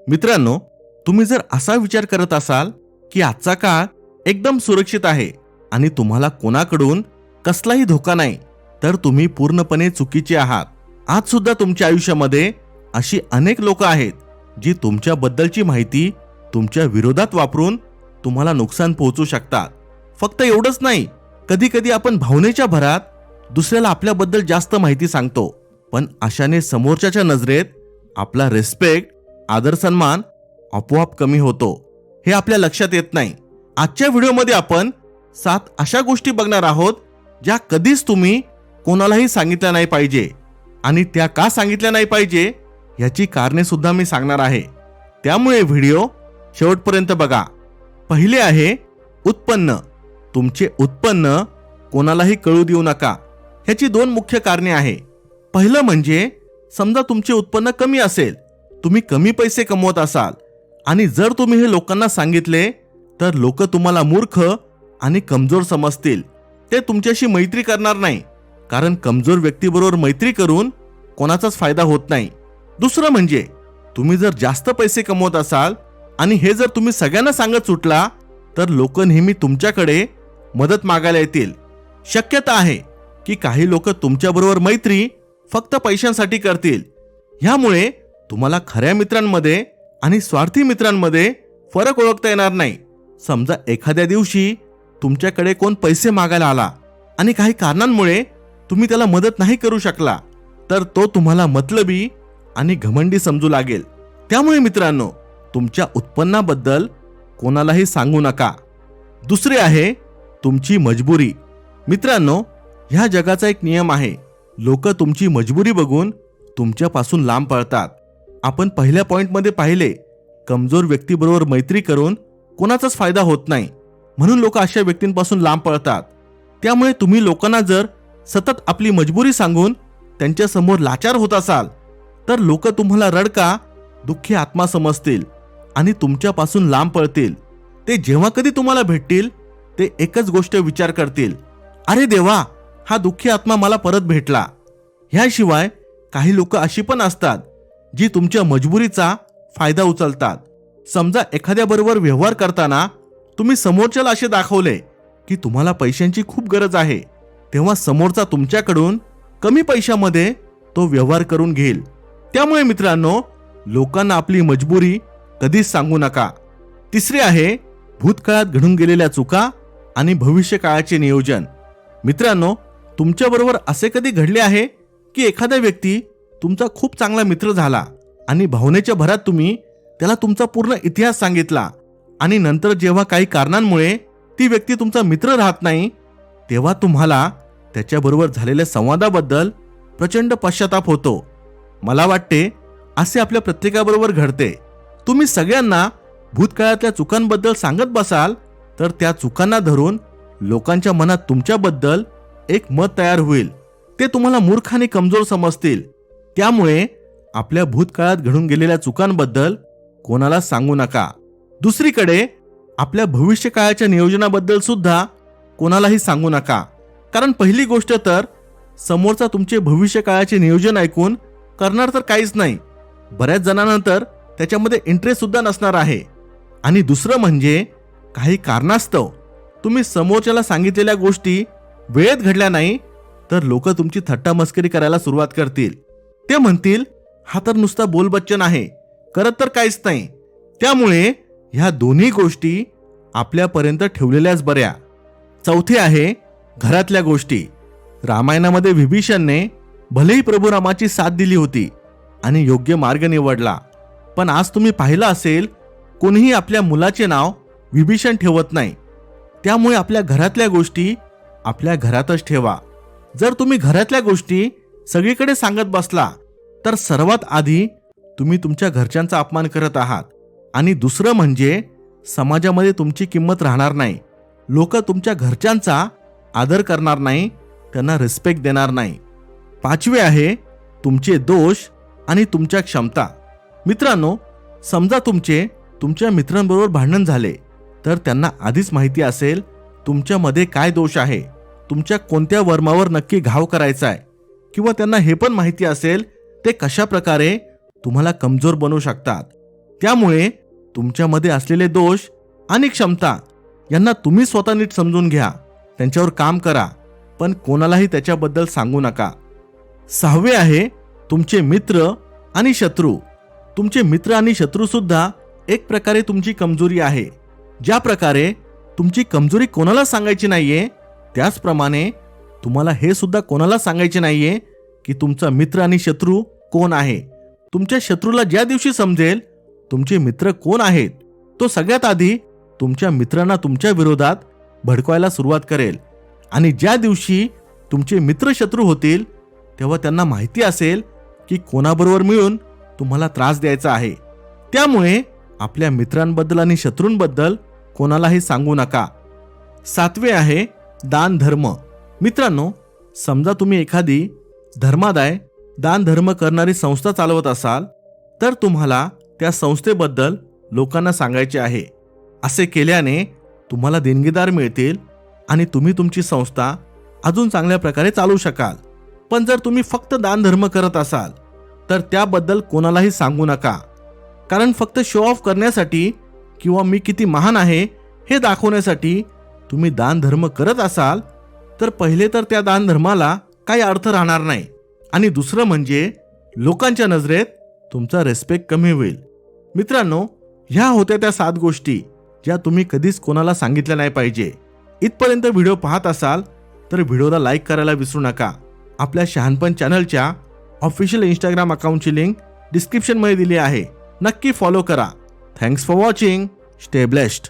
मित्रांनो, तुम्ही जर असा विचार करत असाल की आजचा काळ एकदम सुरक्षित आहे आणि तुम्हाला कोणाकडून कसलाही धोका नाही, तर तुम्ही पूर्णपणे चुकीचे आहात. आज सुद्धा तुमच्या आयुष्यामध्ये अशी अनेक लोक आहेत जी तुमच्याबद्दलची माहिती तुमच्या विरोधात वापरून तुम्हाला नुकसान पोहोचू शकतात. फक्त एवढंच नाही, कधी कधी आपण भावनेच्या भरात दुसऱ्याला आपल्याबद्दल जास्त माहिती सांगतो, पण अशाने समोरच्याच्या नजरेत आपला रिस्पेक्ट, आदर सन्मान आपोआप कमी होतो. हे आपल्या लक्षात येत नाही. आजच्या व्हिडिओमध्ये आपण 7 अशा गोष्टी बघणार आहोत ज्या कधीच तुम्ही कोणालाही सांगितल्या नाही पाहिजे, आणि त्या का सांगितल्या नाही पाहिजे याची कारणे सुद्धा मी सांगणार आहे. त्यामुळे व्हिडिओ शेवटपर्यंत बघा. पहिले आहे उत्पन्न. तुमचे उत्पन्न कोणालाही कळू देऊ नका. ह्याची 2 मुख्य कारणे आहे. पहिलं म्हणजे समजा तुमचे उत्पन्न कमी असेल, तुम्ही कमी पैसे कमवत असाल आणि जर तुम्ही हे लोकांना सांगितले तर लोक तुम्हाला मूर्ख आणि कमजोर समजतील. ते तुमच्याशी मैत्री करणार नाही, कारण कमजोर व्यक्तीबरोबर मैत्री करून कोणाचाच फायदा होत नाही. दुसरं म्हणजे तुम्ही जर जास्त पैसे कमवत असाल आणि हे जर तुम्ही सगळ्यांना सांगत सुटला तर लोक नेहमी तुमच्याकडे मदत मागायला येतील. शक्यता आहे की काही लोक तुमच्याबरोबर मैत्री फक्त पैशांसाठी करतील. ह्यामुळे तुम्हाला खऱ्या मित्रांमध्ये आणि स्वार्थी मित्रांमध्ये फरक ओळखता येणार नाही. समजा एखाद्या दिवशी तुमच्याकडे कोण पैसे मागायला आला आणि काही कारणांमुळे तुम्ही त्याला मदत नाही करू शकला, तर तो तुम्हाला मतलबी आणि घमंडी समजू लागेल. त्यामुळे मित्रांनो, तुमच्या उत्पन्नाबद्दल कोणालाही सांगू नका. दुसरे आहे तुमची मजबुरी. मित्रांनो, ह्या जगाचा एक नियम आहे, लोक तुमची मजबुरी बघून तुमच्यापासून लांब पळतात. आपण पहिल्या पॉइंटमध्ये पाहिले, कमजोर व्यक्तीबरोबर मैत्री करून कोणाचाच फायदा होत नाही, म्हणून लोक अशा व्यक्तींपासून लांब पळतात. त्यामुळे तुम्ही लोकांना जर सतत आपली मजबुरी सांगून त्यांच्या समोर लाचार होत असाल तर लोक तुम्हाला रडका, दुःखी आत्मा समजतील आणि तुमच्यापासून लांब पळतील. ते जेव्हा कधी तुम्हाला भेटतील ते एकच गोष्ट विचार करतील, अरे देवा, हा दुःखी आत्मा मला परत भेटला. ह्याशिवाय काही लोक अशी पण असतात जी तुमच्या मजबुरीचा फायदा उचलतात. समजा एखाद्याबरोबर व्यवहार करताना तुम्ही समोरच्याला असे दाखवले की तुम्हाला पैशांची खूप गरज आहे, तेव्हा समोरचा तुमच्याकडून कमी पैशामध्ये तो व्यवहार करून घेईल. त्यामुळे मित्रांनो, लोकांना आपली मजबुरी कधीच सांगू नका. तिसरे आहे भूतकाळात घडून गेलेल्या चुका आणि भविष्यकाळाचे नियोजन. मित्रांनो, तुमच्याबरोबर असे कधी घडले आहे की एखादा व्यक्ती तुमचा खूप चांगला मित्र झाला आणि भावनेच्या भरात तुम्ही त्याला तुमचा पूर्ण इतिहास सांगितला आणि नंतर जेव्हा काही कारणांमुळे ती व्यक्ती तुमचा मित्र राहत नाही, तेव्हा तुम्हाला त्याच्याबरोबर झालेल्या संवादाबद्दल प्रचंड पश्चाताप होतो. मला वाटते असे आपल्या प्रत्येकाबरोबर घडते. तुम्ही सगळ्यांना भूतकाळातल्या चुकांबद्दल सांगत बसाल तर त्या चुकांना धरून लोकांच्या मनात तुमच्याबद्दल एक मत तयार होईल. ते तुम्हाला मूर्ख आणि कमजोर समजतील. त्यामुळे आपल्या भूतकाळात घडून गेलेल्या चुकांबद्दल कोणाला सांगू नका. दुसरीकडे आपल्या भविष्यकाळाच्या नियोजनाबद्दल सुद्धा कोणालाही सांगू नका. कारण पहिली गोष्ट तर समोरचा तुमचे भविष्यकाळाचे नियोजन ऐकून करणार तर काहीच नाही, बऱ्याच जणांनंतर त्याच्यामध्ये इंटरेस्ट सुद्धा नसणार आहे. आणि दुसरं म्हणजे काही कारणास्तव तुम्ही समोरच्याला सांगितलेल्या गोष्टी वेळेत घडल्या नाही तर लोक तुमची थट्टा मस्करी करायला सुरुवात करतील. ते म्हणतील, हा तर नुसता बोलबच्चन आहे, करत तर काहीच नाही. त्यामुळे ह्या दोन्ही गोष्टी आपल्यापर्यंत ठेवलेल्याच बऱ्या. चौथे आहे घरातल्या गोष्टी. रामायणामध्ये विभीषणने भलेही प्रभू रामाची साथ दिली होती आणि योग्य मार्ग निवडला, पण आज तुम्ही पाहिलं असेल कोणीही आपल्या मुलाचे नाव विभीषण ठेवत नाही. त्यामुळे आपल्या घरातल्या गोष्टी आपल्या घरातच ठेवा. जर तुम्ही घरातल्या गोष्टी सगळीकडे सांगत बसला तर सर्वात आधी तुम्ही तुमच्या घरच्यांचा अपमान करत आहात आणि दुसरं म्हणजे समाजामध्ये तुमची किंमत राहणार नाही. लोक तुमच्या घरच्यांचा आदर करणार नाही, त्यांना रिस्पेक्ट देणार नाही. पाचवे आहे तुमचे दोष आणि तुमच्या क्षमता. मित्रांनो, समजा तुमच्या मित्रांबरोबर भांडण झाले तर त्यांना आधीच माहिती असेल तुमच्यामध्ये काय दोष आहे, तुमच्या कोणत्या वर्मावर नक्की घाव करायचा आहे, किंवा त्यांना हे पण माहिती असेल ते कशा प्रकारे तुम्हाला कमजोर बनवू शकतात. त्यामुळे तुमच्यामध्ये असलेले दोष आणि क्षमता यांना तुम्ही स्वतः नीट समजून घ्या, त्यांच्यावर काम करा, पण कोणालाही त्याच्याबद्दल सांगू नका. 6वे आहे तुमचे मित्र आणि शत्रू. तुमचे मित्र आणि शत्रू सुद्धा एक प्रकारे तुमची कमजोरी आहे. ज्या प्रकारे तुमची कमजोरी कोणाला सांगायची नाहीये, त्याचप्रमाणे तुम्हाला हे सुद्धा कोणाला सांगायचे नाहीये की तुमचा मित्र आणि शत्रू कोण आहे. तुमच्या शत्रूला ज्या दिवशी समजेल तुमचे मित्र कोण आहेत, तो सगळ्यात आधी तुमच्या मित्रांना तुमच्या विरोधात भडकवायला सुरुवात करेल. आणि ज्या दिवशी तुमचे मित्र शत्रू होतील तेव्हा त्यांना माहिती असेल की कोणाबरोबर मिळून तुम्हाला त्रास द्यायचा आहे. त्यामुळे आपल्या मित्रांबद्दल आणि शत्रूंबद्दल कोणालाही सांगू नका. 7वे आहे दान धर्म. मित्रांनो, समजा तुम्ही एखादी धर्मादाय दान धर्म करणारी संस्था चालवत असाल तर तुम्हाला त्या संस्थेबद्दल लोकांना सांगायचे आहे. असे केल्याने तुम्हाला देणगीदार मिळतील आणि तुम्ही तुमची संस्था अजून चांगल्या प्रकारे चालवू शकाल. पण जर तुम्ही फक्त दान धर्म करत असाल तर त्याबद्दल कोणालाही सांगू नका. कारण फक्त शो ऑफ करण्यासाठी किंवा मी किती महान आहे हे दाखवण्यासाठी तुम्ही दान धर्म करत असाल तर पहिले तर त्या दान धर्माला काही अर्थ राहणार नाही, आणि दुसरं म्हणजे लोकांच्या नजरेत तुमचा रिस्पेक्ट कमी होईल. मित्रांनो, ह्या होत्या त्या 7 गोष्टी ज्या तुम्ही कधीच कोणाला सांगितल्या नाही पाहिजे. इथपर्यंत व्हिडिओ पाहत असाल तर व्हिडिओला लाईक करायला विसरू नका. आपल्या शहाणपण चॅनलच्या ऑफिशियल इंस्टाग्राम अकाउंटची लिंक डिस्क्रिप्शनमध्ये दिली आहे, नक्की फॉलो करा. Thanks for watching. Stay blessed.